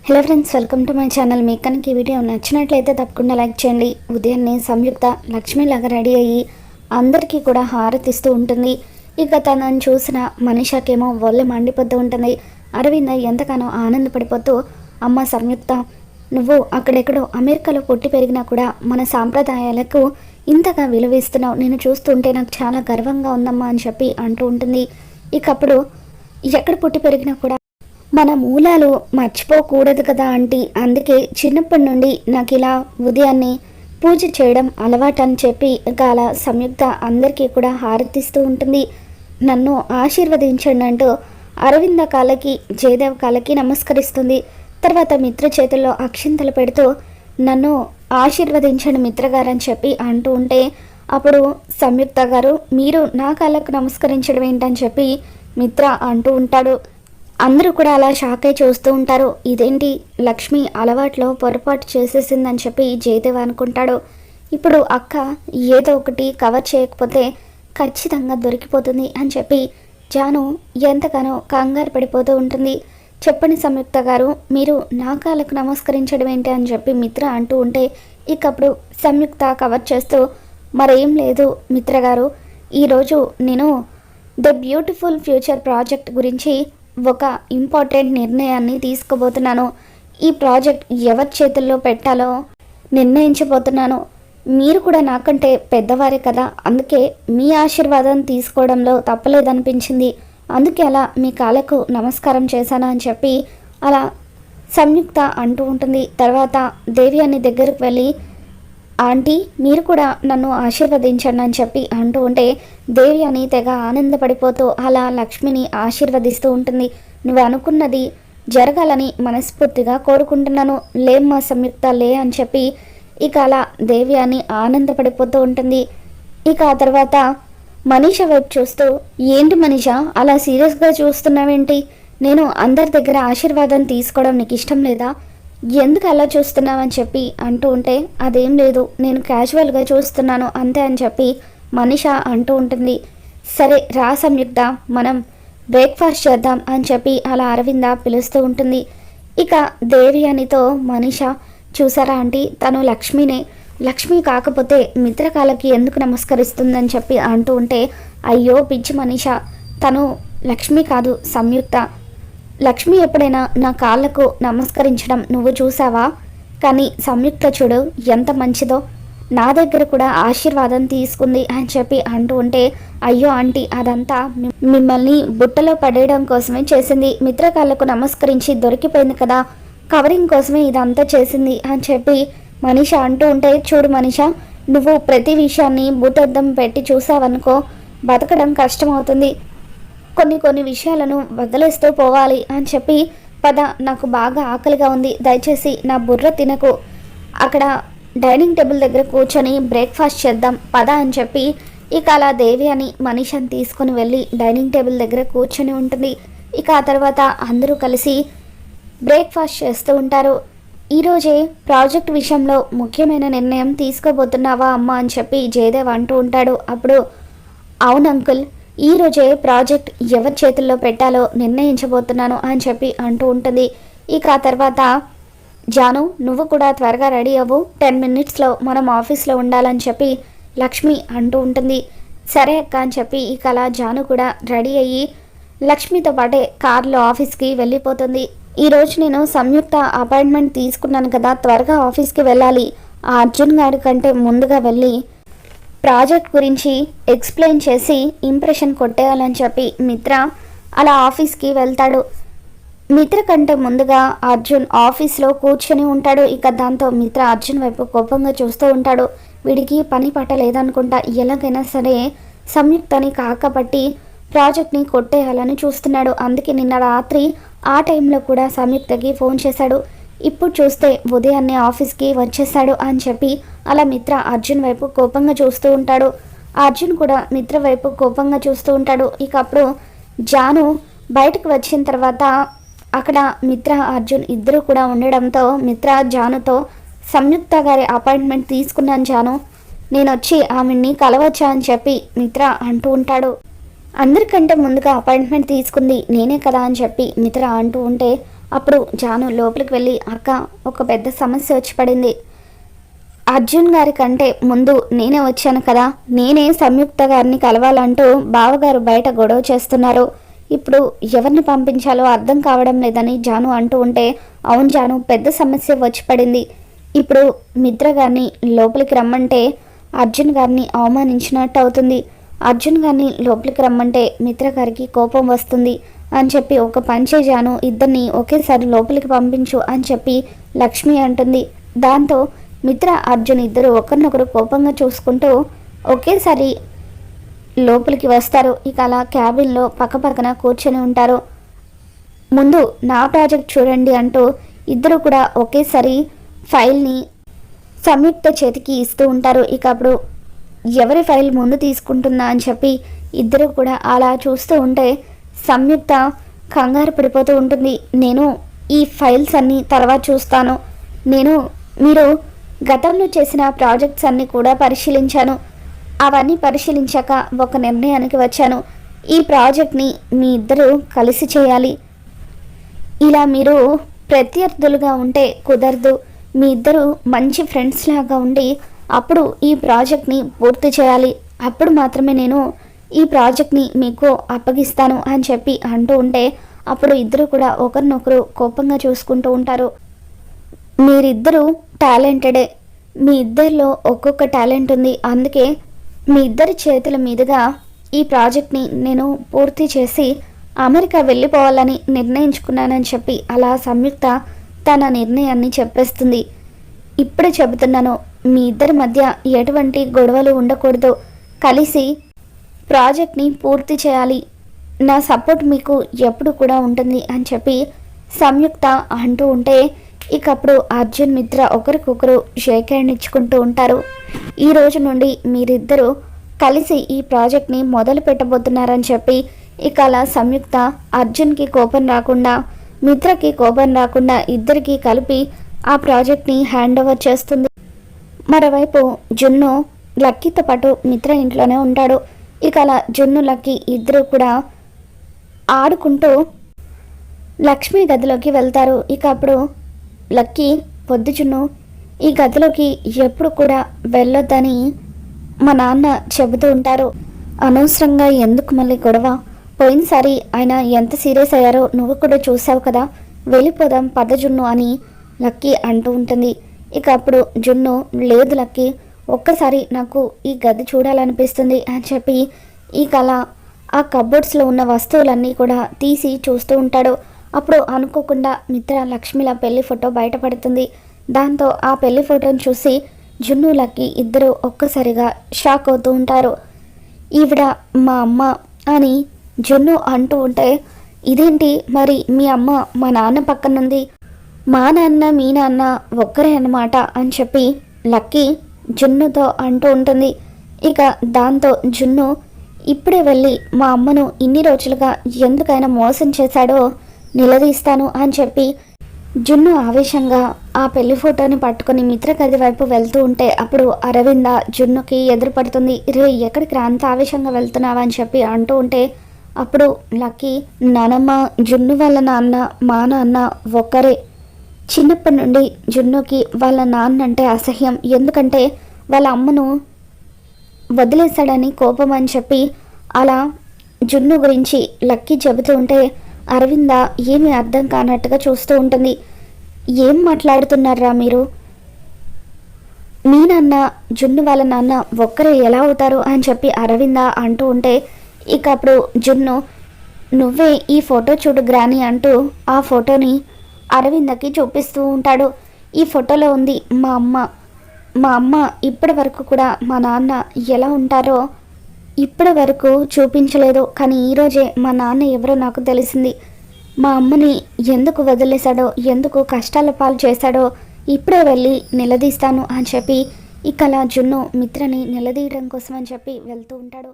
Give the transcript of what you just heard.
Hello friends, welcome to my channel. మీకు కనుక ఈ వీడియో నచ్చినట్లయితే తప్పకుండా లైక్ చేయండి. ఉదయాన్నే సంయుక్త లక్ష్మిలాగా రెడీ అయ్యి అందరికీ కూడా హారతిస్తూ ఉంటుంది. ఇక తనని చూసిన మనిషాకేమో ఒళ్ళు మండిపోతూ ఉంటుంది. అరవింద్ ఎంతగానో ఆనందపడిపోతూ, అమ్మ సంయుక్త, నువ్వు అక్కడెక్కడో అమెరికాలో పుట్టి పెరిగినా కూడా మన సాంప్రదాయాలకు ఇంతగా విలువిస్తున్నావు. నేను చూస్తుంటే నాకు చాలా గర్వంగా ఉందమ్మా అని చెప్పి అంటూ ఉంటుంది. ఇకప్పుడు ఎక్కడ పుట్టి పెరిగినా కూడా మన మూలాలు మర్చిపోకూడదు కదా ఆంటీ, అందుకే చిన్నప్పటి నుండి నాకు ఇలా ఉదయాన్నే పూజ చేయడం అలవాటు అని చెప్పి అలా సంయుక్త అందరికీ కూడా హారతిస్తూ ఉంటుంది. నన్ను ఆశీర్వదించండి అంటూ అరవింద కాళ్ళకి జయదేవ్ కాళ్ళకి నమస్కరిస్తుంది. తర్వాత మిత్ర చేతుల్లో అక్షింతలు పెడుతూ నన్ను ఆశీర్వదించండి మిత్రగారు అని చెప్పి అంటూ ఉంటే, అప్పుడు సంయుక్త గారు, మీరు నా కాళ్ళకు నమస్కరించడం ఏంటని చెప్పి మిత్ర అంటూ ఉంటాడు. అందరూ కూడా అలా షాక్ అయి చూస్తూ ఉంటారు. ఇదేంటి, లక్ష్మి అలవాట్లో పొరపాటు చేసేసిందని చెప్పి జయదేవ్ అనుకుంటాడు. ఇప్పుడు అక్క ఏదో ఒకటి కవర్ చేయకపోతే ఖచ్చితంగా దొరికిపోతుంది అని చెప్పి జాను ఎంతగానో కంగారు పడిపోతూ ఉంటుంది. చెప్పండి సంయుక్త గారు, మీరు నా కాళ్ళకు నమస్కరించడం ఏంటి అని చెప్పి మిత్ర అంటూ ఉంటే, ఇకప్పుడు సంయుక్త కవర్ చేస్తూ, మరేం లేదు మిత్ర గారు, ఈరోజు నేను ద బ్యూటిఫుల్ ఫ్యూచర్ ప్రాజెక్ట్ గురించి ఒక ఇంపార్టెంట్ నిర్ణయాన్ని తీసుకోబోతున్నాను. ఈ ప్రాజెక్ట్ ఎవరి చేతుల్లో పెట్టాలో నిర్ణయించబోతున్నాను. మీరు కూడా నాకంటే పెద్దవారే కదా, అందుకే మీ ఆశీర్వాదం తీసుకోవడంలో తప్పలేదనిపించింది. అందుకే అలా మీ కాళ్ళకు నమస్కారం చేశాను అని చెప్పి అలా సంయుక్త అంటూ ఉంటుంది. తర్వాత దేవి అని దగ్గరకు వెళ్ళి, ఆంటీ మీరు కూడా నన్ను ఆశీర్వదించండి అని చెప్పి అంటూ ఉంటే, దేవి అని తెగ ఆనందపడిపోతూ అలా లక్ష్మిని ఆశీర్వదిస్తూ ఉంటుంది. నువ్వు అనుకున్నది జరగాలని మనస్ఫూర్తిగా కోరుకుంటున్నాను, లేమ్మా సంయుక్త లే అని చెప్పి ఇక అలా దేవి అని ఆనందపడిపోతూ ఉంటుంది. ఇక ఆ తర్వాత మనీష వైపు చూస్తూ, ఏంటి మనీష అలా సీరియస్గా చూస్తున్నావేంటి? నేను అందరి దగ్గర ఆశీర్వాదం తీసుకోవడం నీకు ఇష్టం లేదా? ఎందుకు అలా చూస్తున్నావని చెప్పి అంటూ ఉంటే, అదేం లేదు, నేను క్యాజువల్గా చూస్తున్నాను అంతే అని చెప్పి మనీష అంటూ ఉంటుంది. సరే రా సంయుక్త, మనం బ్రేక్ఫాస్ట్ చేద్దాం అని చెప్పి అలా అరవింద పిలుస్తూ ఉంటుంది. ఇక దేవి అనితో మనీష, చూసారా ఆంటీ, తను లక్ష్మినే, లక్ష్మి కాకపోతే మిత్రకాలకి ఎందుకు నమస్కరిస్తుందని చెప్పి అంటూ ఉంటే, అయ్యో పిచ్చి మనీష, తను లక్ష్మి కాదు సంయుక్త. లక్ష్మి ఎప్పుడైనా నా కాళ్ళకు నమస్కరించడం నువ్వు చూసావా? కానీ సంయుక్త చూడు ఎంత మంచిదో, నా దగ్గర కూడా ఆశీర్వాదం తీసుకుంది అని చెప్పి అంటూ ఉంటే, అయ్యో ఆంటీ, అదంతా మిమ్మల్ని బుట్టలో పడేయడం కోసమే చేసింది. మిత్ర కాళ్ళకు నమస్కరించి దొరికిపోయింది కదా, కవరింగ్ కోసమే ఇదంతా చేసింది అని చెప్పి మనీష అంటూ ఉంటే, చూడు మనీష, నువ్వు ప్రతి విషయాన్ని బుట్టద్దం పెట్టి చూసావనుకో బతకడం కష్టమవుతుంది. కొన్ని విషయాలను వదిలేస్తూ పోవాలి అని చెప్పి, పద నాకు బాగా ఆకలిగా ఉంది, దయచేసి నా బుర్ర తినకు, అక్కడ డైనింగ్ టేబుల్ దగ్గర కూర్చొని బ్రేక్ఫాస్ట్ చేద్దాం పద అని చెప్పి ఇక అలా దేవి అని మనీషని తీసుకొని వెళ్ళి డైనింగ్ టేబుల్ దగ్గర కూర్చొని ఉంటుంది. ఇక ఆ తర్వాత అందరూ కలిసి బ్రేక్ఫాస్ట్ చేస్తూ ఉంటారు. ఈరోజే ప్రాజెక్ట్ విషయంలో ముఖ్యమైన నిర్ణయం తీసుకోబోతున్నావా అమ్మ అని చెప్పి జయదేవ్ అంటూ ఉంటాడు. అప్పుడు అవును అంకుల్, ఈరోజే ప్రాజెక్ట్ ఎవరి చేతుల్లో పెట్టాలో నిర్ణయించబోతున్నాను అని చెప్పి అంటూ ఉంటుంది. ఇక ఆ తర్వాత జాను, నువ్వు కూడా త్వరగా రెడీ అవ్వు, 10 minutesలో మనం ఆఫీస్లో ఉండాలని చెప్పి లక్ష్మి అంటూ ఉంటుంది. సరే అక్క అని చెప్పి ఇక అలా జాను కూడా రెడీ అయ్యి లక్ష్మితో పాటే కార్లో ఆఫీస్కి వెళ్ళిపోతుంది. ఈరోజు నేను సంయుక్త అపాయింట్మెంట్ తీసుకున్నాను కదా, త్వరగా ఆఫీస్కి వెళ్ళాలి, ఆ అర్జున్ గారి కంటే ముందుగా వెళ్ళి ప్రాజెక్ట్ గురించి ఎక్స్ప్లెయిన్ చేసి ఇంప్రెషన్ కొట్టేయాలని చెప్పి మిత్ర అలా ఆఫీస్కి వెళ్తాడు. మిత్ర కంటే ముందుగా అర్జున్ ఆఫీస్లో కూర్చొని ఉంటాడు. ఇక దాంతో మిత్ర అర్జున్ వైపు కోపంగా చూస్తూ ఉంటాడు. వీడికి పని పట్టలేదనుకుంటా, ఎలాగైనా సరే సంయుక్తని కాకపట్టి ప్రాజెక్ట్ని కొట్టేయాలని చూస్తున్నాడు. అందుకే నిన్న రాత్రి ఆ టైంలో కూడా సంయుక్తకి ఫోన్ చేశాడు. ఇప్పుడు చూస్తే ఉదయాన్నే ఆఫీస్కి వచ్చేసాడు అని చెప్పి అలా మిత్ర అర్జున్ వైపు కోపంగా చూస్తూ ఉంటాడు. అర్జున్ కూడా మిత్ర వైపు కోపంగా చూస్తూ ఉంటాడు. ఇక అప్పుడు జాను బయటకు వచ్చిన తర్వాత అక్కడ మిత్ర అర్జున్ ఇద్దరు కూడా ఉండడంతో మిత్ర జానుతో, సంయుక్త గారి అపాయింట్మెంట్ తీసుకున్నాను జాను, నేను వచ్చి ఆమెని కలవచ్చా అని చెప్పి మిత్ర అంటూ ఉంటాడు. అందరికంటే ముందుగా అపాయింట్మెంట్ తీసుకుంది నేనే కదా అని చెప్పి మిత్ర అంటూ ఉంటే, అప్పుడు జాను లోపలికి వెళ్ళి, అక్క ఒక పెద్ద సమస్య వచ్చి పడింది. అర్జున్ గారి కంటే ముందు నేనే వచ్చాను కదా, నేనే సంయుక్త గారిని కలవాలంటూ బావగారు బయట గొడవ చేస్తున్నారు. ఇప్పుడు ఎవరిని పంపించాలో అర్థం కావడం లేదని జాను అంటూ ఉంటే, అవును జాను, పెద్ద సమస్య వచ్చి పడింది. ఇప్పుడు మిత్ర గారిని లోపలికి రమ్మంటే అర్జున్ గారిని అవమానించినట్టు అవుతుంది. అర్జున్ గారిని లోపలికి రమ్మంటే మిత్ర గారికి కోపం వస్తుంది అని చెప్పి ఒక పంచే జాను, ఇద్దరిని ఒకేసారి లోపలికి పంపించు అని చెప్పి లక్ష్మి అంటుంది. దాంతో మిత్ర అర్జున్ ఇద్దరు ఒకరినొకరు కోపంగా చూసుకుంటూ ఒకేసారి లోపలికి వస్తారు. ఇక అలా క్యాబిన్లో పక్కపక్కన కూర్చొని ఉంటారు. ముందు నా ప్రాజెక్ట్ చూడండి అంటూ ఇద్దరు కూడా ఒకేసారి ఫైల్ని సంయుక్త చేతికి ఇస్తూ ఉంటారు. ఇక అప్పుడు ఎవరి ఫైల్ ముందు తీసుకుంటుందా అని చెప్పి ఇద్దరు కూడా అలా చూస్తూ ఉంటే సంయుక్త కంగారు పడిపోతూ ఉంటుంది. నేను ఈ ఫైల్స్ అన్నీ తర్వాత చూస్తాను. మీరు గతంలో చేసిన ప్రాజెక్ట్స్ అన్నీ కూడా పరిశీలించాను. అవన్నీ పరిశీలించాక ఒక నిర్ణయానికి వచ్చాను. ఈ ప్రాజెక్ట్ని మీ ఇద్దరు కలిసి చేయాలి. ఇలా మీరు ప్రత్యర్థులుగా ఉంటే కుదరదు. మీ ఇద్దరు మంచి ఫ్రెండ్స్ లాగా ఉండి అప్పుడు ఈ ప్రాజెక్ట్ని పూర్తి చేయాలి. అప్పుడు మాత్రమే నేను ఈ ప్రాజెక్ట్ని మీకు అప్పగిస్తాను అని చెప్పి అంటూ ఉంటే అప్పుడు ఇద్దరు కూడా ఒకరినొకరు కోపంగా చూసుకుంటూ ఉంటారు. మీరిద్దరూ టాలెంటెడే, మీ ఇద్దరిలో ఒక్కొక్క టాలెంట్ ఉంది. అందుకే మీ ఇద్దరి చేతుల మీదుగా ఈ ప్రాజెక్ట్ని నేను పూర్తి చేసి అమెరికా వెళ్ళిపోవాలని నిర్ణయించుకున్నానని చెప్పి అలా సంయుక్త తన నిర్ణయాన్ని చెప్పేస్తుంది. ఇప్పుడే చెబుతున్నాను, మీ ఇద్దరి మధ్య ఎటువంటి గొడవలు ఉండకూడదు. కలిసి ప్రాజెక్ట్ని పూర్తి చేయాలి. నా సపోర్ట్ మీకు ఎప్పుడు కూడా ఉంటుంది అని చెప్పి సంయుక్త అంటూ ఉంటే ఇక అప్పుడు అర్జున్ మిత్ర ఒకరికొకరు షేక్ హ్యాండ్ ఇచ్చుకుంటూ ఉంటారు. ఈ రోజు నుండి మీరిద్దరూ కలిసి ఈ ప్రాజెక్ట్ని మొదలు పెట్టబోతున్నారని చెప్పి ఇక అలా సంయుక్త అర్జున్కి కోపం రాకుండా మిత్రకి కోపం రాకుండా ఇద్దరికీ కలిపి ఆ ప్రాజెక్ట్ని హ్యాండ్ ఓవర్ చేస్తుంది. మరోవైపు జున్ను లక్కీతో పాటు మిత్ర ఇంట్లోనే ఉంటాడు. ఇక అలా జున్ను లక్కీ ఇద్దరు కూడా ఆడుకుంటూ లక్ష్మి గదిలోకి వెళ్తారు. ఇక అప్పుడు లక్కీ, పొద్దు జున్ను, ఈ గదిలోకి ఎప్పుడు కూడా వెళ్ళొద్దని మా నాన్న చెబుతూ ఉంటారు. అనవసరంగా ఎందుకు మళ్ళీ గొడవ? పోయినసారి ఆయన ఎంత సీరియస్ అయ్యారో నువ్వు కూడా చూసావు కదా, వెళ్ళిపోదాం పద జున్ను అని లక్కీ అంటూ ఉంటుంది. ఇక అప్పుడు జున్ను, లేదు లక్కీ, ఒక్కసారి నాకు ఈ గది చూడాలనిపిస్తుంది అని చెప్పి ఈ కళ ఆ కబోర్డ్స్లో ఉన్న వస్తువులన్నీ కూడా తీసి చూస్తూ ఉంటాడు. అప్పుడు అనుకోకుండా మిత్ర లక్ష్మిల పెళ్లి ఫోటో బయటపడుతుంది. దాంతో ఆ పెళ్లి ఫోటోని చూసి జున్ను లక్కీ ఇద్దరు ఒక్కసారిగా షాక్ అవుతూ ఉంటారు. ఈవిడ మా అమ్మ అని జున్ను అంటూ ఉంటే, ఇదేంటి మరి మీ అమ్మ మా నాన్న పక్కనుంది, మా నాన్న మీ నాన్న ఒక్కరే అన్నమాట అని చెప్పి లక్కీ జున్నుతో అంటూ ఉంటుంది. ఇక దాంతో జున్ను, ఇప్పుడే వెళ్ళి మా అమ్మను ఇన్ని రోజులుగా ఎందుకైనా మోసం చేశాడో నిలదీస్తాను అని చెప్పి జున్ను ఆవేశంగా ఆ పెళ్లి ఫోటోని పట్టుకొని మిత్ర గది వైపు వెళ్తూ ఉంటే అప్పుడు అరవింద జున్నుకి ఎదురుపడుతుంది. రే, ఎక్కడికి రా, అంత ఆవేశంగా వెళ్తున్నావా అని చెప్పి అంటూ ఉంటే అప్పుడు లక్కీ, నానమ్మ, జున్ను వాళ్ళ నాన్న మా నాన్న ఒక్కరే. చిన్నప్పటి నుండి జున్నుకి వాళ్ళ నాన్న అంటే అసహ్యం, ఎందుకంటే వాళ్ళ అమ్మను వదిలేశాడని కోపం అని చెప్పి అలా జున్ను గురించి లక్కీ చెబుతూ ఉంటే అరవింద ఏమీ అర్థం కానట్టుగా చూస్తూ ఉంటుంది. ఏం మాట్లాడుతున్నారా మీరు? మీ నాన్న జున్ను వాళ్ళ నాన్న ఒక్కరే ఎలా అవుతారు అని చెప్పి అరవింద అంటూ ఉంటే ఇక అప్పుడు జున్ను, నువ్వే ఈ ఫోటో చూడు గ్రాని అంటూ ఆ ఫోటోని అరవిందకి చూపిస్తూ ఉంటాడు. ఈ ఫోటోలో ఉంది మా అమ్మ. మా అమ్మ ఇప్పటి వరకు కూడా మా నాన్న ఎలా ఉంటారో ఇప్పటి వరకు చూపించలేదు, కానీ ఈరోజే మా నాన్న ఎవరో నాకు తెలిసింది. మా అమ్మని ఎందుకు వదిలేశాడో, ఎందుకు కష్టాల పాలు చేశాడో ఇప్పుడే వెళ్ళి నిలదీస్తాను అని చెప్పి ఇక అలా జున్ను మిత్రని నిలదీయడం కోసం అని చెప్పి వెళ్తూ ఉంటాడు.